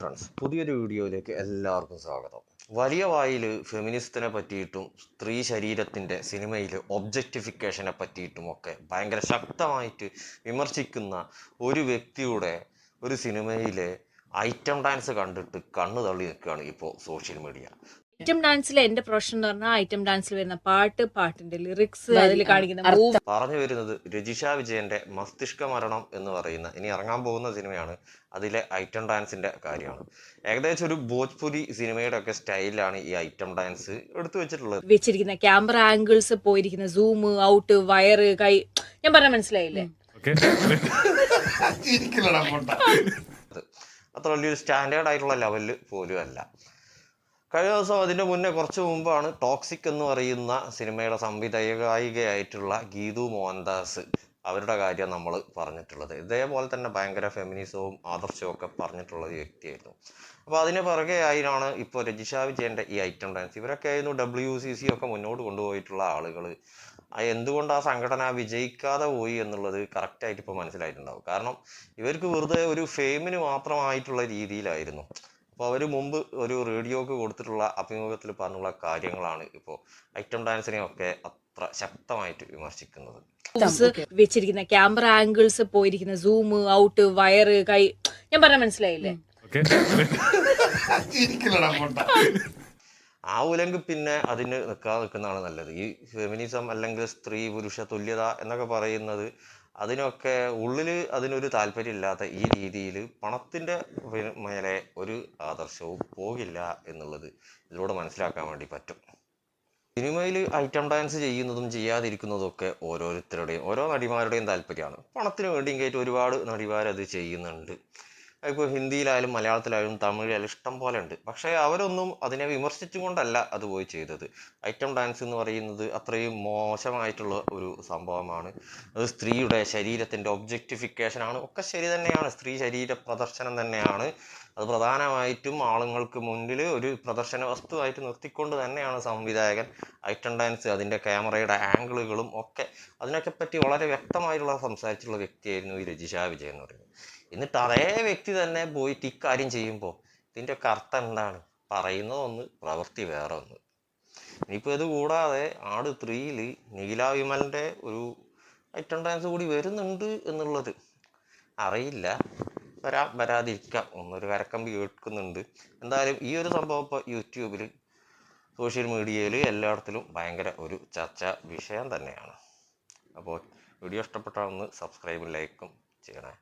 Friends, പുതിയൊരു വീഡിയോയിലേക്ക് എല്ലാവർക്കും സ്വാഗതം. വലിയ വായിൽ ഫെമിനിസത്തിനെ പറ്റിയിട്ടും സ്ത്രീ ശരീരത്തിൻ്റെ സിനിമയിൽ ഒബ്ജക്റ്റിഫിക്കേഷനെ പറ്റിയിട്ടും ഒക്കെ ഭയങ്കര ശക്തമായിട്ട് വിമർശിക്കുന്ന ഒരു വ്യക്തിയുടെ ഒരു സിനിമയിലെ ഐറ്റം ഡാൻസ് കണ്ടിട്ട് കണ്ണു തള്ളി നിൽക്കുകയാണ് ഇപ്പോൾ സോഷ്യൽ മീഡിയ. ഐറ്റം ഡാൻസിലെ എന്റെ പ്രൊഫഷൻ എന്ന് പറഞ്ഞാൽ ഐറ്റം ഡാൻസിൽ വരുന്ന പാട്ടിന്റെ ലിറിക്സ്, അതിൽ കാണിക്കുന്ന മൂവ്. പറഞ്ഞു വരുന്നത് രജിഷ വിജയന്റെ മസ്തിഷ്ക മരണം എന്ന് പറയുന്ന ഇനി ഇറങ്ങാൻ പോകുന്ന സിനിമയാണ്. അതിലെ ഐറ്റം ഡാൻസിന്റെ കാര്യമാണ്. ഏകദേശം ഒരു ഭോജ്പുരി സിനിമയുടെ ഒക്കെ സ്റ്റൈലിലാണ് ഈ ഐറ്റം ഡാൻസ് എടുത്തു വെച്ചിരിക്കുന്ന ക്യാമറ ആംഗിൾസ്, പോയിരിക്കുന്ന സൂം ഔട്ട്, വയറ്, കൈ, ഞാൻ പറഞ്ഞ മനസ്സിലായില്ലേ? അത്ര വലിയൊരു സ്റ്റാൻഡേർഡ് ആയിട്ടുള്ള ലെവലിൽ പോലും അല്ല. കഴിഞ്ഞ ദിവസം അതിൻ്റെ മുന്നേ കുറച്ച് മുമ്പാണ് ടോക്സിക് എന്ന് പറയുന്ന സിനിമയുടെ സംവിധായികയായിട്ടുള്ള ഗീതു മോഹൻദാസ് അവരുടെ കാര്യം നമ്മൾ പറഞ്ഞിട്ടുള്ളത്. ഇതേപോലെ തന്നെ ഭയങ്കര ഫെമിനിസവും ആദർശവും ഒക്കെ പറഞ്ഞിട്ടുള്ള ഒരു വ്യക്തിയായിരുന്നു. അപ്പോൾ അതിന് പുറകെ ആയിട്ടാണ് ഇപ്പോൾ രജിഷ വിജയൻ്റെ ഈ ഐറ്റം ഡാൻസ്. ഇവരൊക്കെ ആയിരുന്നു WCC ഒക്കെ മുന്നോട്ട് കൊണ്ടുപോയിട്ടുള്ള ആളുകൾ. എന്തുകൊണ്ട് ആ സംഘടന വിജയിക്കാതെ പോയി എന്നുള്ളത് കറക്റ്റായിട്ട് ഇപ്പോൾ മനസ്സിലായിട്ടുണ്ടാവും. കാരണം ഇവർക്ക് വെറുതെ ഒരു ഫെയിമിന് മാത്രമായിട്ടുള്ള രീതിയിലായിരുന്നു. അപ്പോൾ അവർ മുമ്പ് ഒരു റേഡിയോക്ക് കൊടുത്തിട്ടുള്ള അഭിമുഖത്തിൽ പറഞ്ഞുള്ള കാര്യങ്ങളാണ് ഇപ്പോൾ ഐറ്റം ഡാൻസിനെയൊക്കെ അത്ര ശക്തമായിട്ട് വിമർശിക്കുന്നത്. വെച്ചിരിക്കുന്ന ക്യാമറ ആംഗിൾസ്, പോയിരിക്കുന്ന സൂം ഔട്ട്, വയറ്, കൈ, ഞാൻ പറഞ്ഞ മനസ്സിലായില്ലേ? ആ ഉലങ്ക് പിന്നെ അതിന് നിൽക്കുന്നതാണ് നല്ലത്. ഈ ഫെമിനിസം അല്ലെങ്കിൽ സ്ത്രീ പുരുഷ തുല്യത എന്നൊക്കെ പറയുന്നത് അതിനൊക്കെ ഉള്ളിൽ അതിനൊരു താല്പര്യമില്ലാത്ത ഈ രീതിയിൽ പണത്തിൻ്റെ മേലെ ഒരു ആദർശവും പോകില്ല എന്നുള്ളത് ഇതിലൂടെ മനസ്സിലാക്കാൻ വേണ്ടി പറ്റും. സിനിമയിൽ ഐറ്റം ഡാൻസ് ചെയ്യുന്നതും ചെയ്യാതിരിക്കുന്നതും ഒക്കെ ഓരോരുത്തരുടെയും ഓരോ നടിമാരുടെയും താല്പര്യമാണ്. പണത്തിന് വേണ്ടിയും കയറ്റി ഒരുപാട് നടിമാരത് ചെയ്യുന്നുണ്ട്. ഇപ്പോൾ ഹിന്ദിയിലായാലും മലയാളത്തിലായാലും തമിഴിലായാലും ഇഷ്ടം പോലെ ഉണ്ട്. പക്ഷേ അവരൊന്നും അതിനെ വിമർശിച്ചുകൊണ്ടല്ല അത് പോയി ചെയ്തത്. ഐറ്റം ഡാൻസ് എന്ന് പറയുന്നത് അത്രയും മോശമായിട്ടുള്ള ഒരു സംഭവമാണ്. അത് സ്ത്രീയുടെ ശരീരത്തിൻ്റെ ഒബ്ജക്റ്റിഫിക്കേഷനാണ്. ഒക്കെ ശരി തന്നെയാണ്, സ്ത്രീ ശരീര പ്രദർശനം തന്നെയാണ്. അത് പ്രധാനമായിട്ടും ആളുകൾക്ക് മുന്നിൽ ഒരു പ്രദർശന വസ്തുവായിട്ട് നിർത്തിക്കൊണ്ട് തന്നെയാണ് സംവിധായകൻ ഐറ്റം ഡാൻസ്, അതിൻ്റെ ക്യാമറയുടെ ആംഗിളുകളും ഒക്കെ അതിനൊക്കെ പറ്റി വളരെ വ്യക്തമായിട്ടുള്ള സംസാരിച്ചിട്ടുള്ള വ്യക്തിയായിരുന്നു ഈ രജിഷ വിജയൻ എന്ന് പറയുന്നത്. എന്നിട്ട് അതേ വ്യക്തി തന്നെ പോയിട്ട് ഇക്കാര്യം ചെയ്യുമ്പോൾ ഇതിൻ്റെ ഒക്കെ അർത്ഥം എന്താണ്? പറയുന്നതൊന്ന്, പ്രവൃത്തി വേറെ ഒന്ന്. ഇനിയിപ്പോൾ ഇത് കൂടാതെ ആട് 3-ൽ നീല വിമലിൻ്റെ ഒരു ഐറ്റം ഡാൻസ് കൂടി വരുന്നുണ്ട് എന്നുള്ളത് അറിയില്ല. വരാതിരിക്കാം, ഒന്നൊരു കരക്കമ്പി കേൾക്കുന്നുണ്ട്. എന്തായാലും ഈ ഒരു സംഭവം ഇപ്പോൾ യൂട്യൂബിൽ, സോഷ്യൽ മീഡിയയിൽ എല്ലായിടത്തിലും ഭയങ്കര ഒരു ചർച്ചാ വിഷയം തന്നെയാണ്. അപ്പോൾ വീഡിയോ ഇഷ്ടപ്പെട്ടാൽ ഒന്ന് സബ്സ്ക്രൈബും ലൈക്കും ചെയ്യണേ.